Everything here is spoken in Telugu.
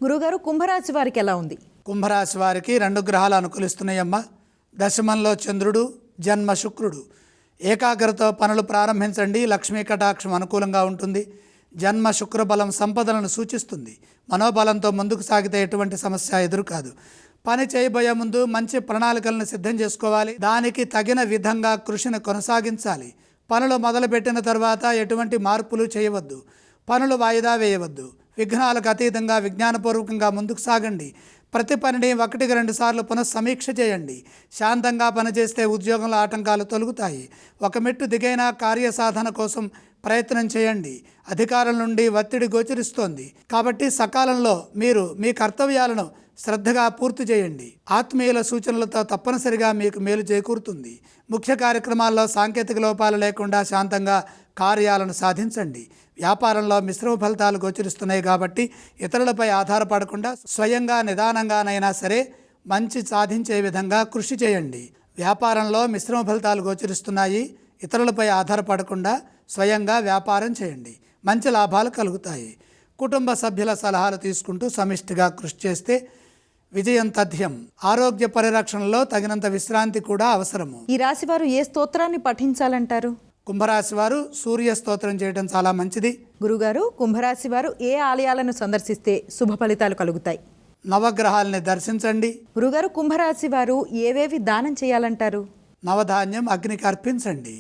గురుగారు, కుంభరాశి వారికి ఎలా ఉంది? కుంభరాశి వారికి 2 గ్రహాలు అనుకూలిస్తున్నాయమ్మ. దశమంలో చంద్రుడు, జన్మ శుక్రుడు. ఏకాగ్రతతో పనులు ప్రారంభించండి. లక్ష్మీ కటాక్షం అనుకూలంగా ఉంటుంది. జన్మ శుక్రబలం సంపదలను సూచిస్తుంది. మనోబలంతో ముందుకు సాగితే ఎటువంటి సమస్య ఎదురు కాదు. పని చేయబోయే ముందు మంచి ప్రణాళికలను సిద్ధం చేసుకోవాలి. దానికి తగిన విధంగా కృషిని కొనసాగించాలి. పనులు మొదలుపెట్టిన తర్వాత ఎటువంటి మార్పులు చేయవద్దు. పనులు వాయిదా వేయవద్దు. విఘ్నాలకు అతీతంగా విజ్ఞానపూర్వకంగా ముందుకు సాగండి. ప్రతి పనిని 1-2 సార్లు పునఃసమీక్ష చేయండి. శాంతంగా పనిచేస్తే ఉద్యోగంలో ఆటంకాలు తొలగుతాయి. ఒక మెట్టు దిగైన కార్యసాధన కోసం ప్రయత్నం చేయండి. అధికారుల నుండి ఒత్తిడి గోచరిస్తోంది కాబట్టి సకాలంలో మీరు మీ కర్తవ్యాలను శ్రద్ధగా పూర్తి చేయండి. ఆత్మీయుల సూచనలతో తప్పనిసరిగా మీకు మేలు చేకూరుతుంది. ముఖ్య కార్యక్రమాల్లో సాంకేతిక లోపాలు లేకుండా శాంతంగా కార్యాలను సాధించండి. వ్యాపారంలో మిశ్రమ ఫలితాలు గోచరిస్తున్నాయి కాబట్టి ఇతరులపై ఆధారపడకుండా స్వయంగా నిదానంగానైనా సరే మంచి సాధించే విధంగా కృషి చేయండి. వ్యాపారంలో మిశ్రమ ఫలితాలు గోచరిస్తున్నాయి. ఇతరులపై ఆధారపడకుండా స్వయంగా వ్యాపారం చేయండి. మంచి లాభాలు కలుగుతాయి. కుటుంబ సభ్యుల సలహాలు తీసుకుంటూ సమిష్టిగా కృషి చేస్తే విజయం తథ్యం. ఆరోగ్య పరిరక్షణలో తగినంత విశ్రాంతి కూడా అవసరము. ఈ రాశి వారు ఏ స్తోత్రాన్ని పఠించాలంటారు? కుంభరాశి వారు సూర్య స్తోత్రం చేయడం చాలా మంచిది. గురుగారు, కుంభరాశి వారు ఏ ఆలయాలను సందర్శిస్తే శుభ ఫలితాలు కలుగుతాయి? నవగ్రహాలని దర్శించండి. గురుగారు, కుంభరాశి వారు ఏవేవి దానం చేయాలంటారు? నవధాన్యం అగ్నికి అర్పించండి.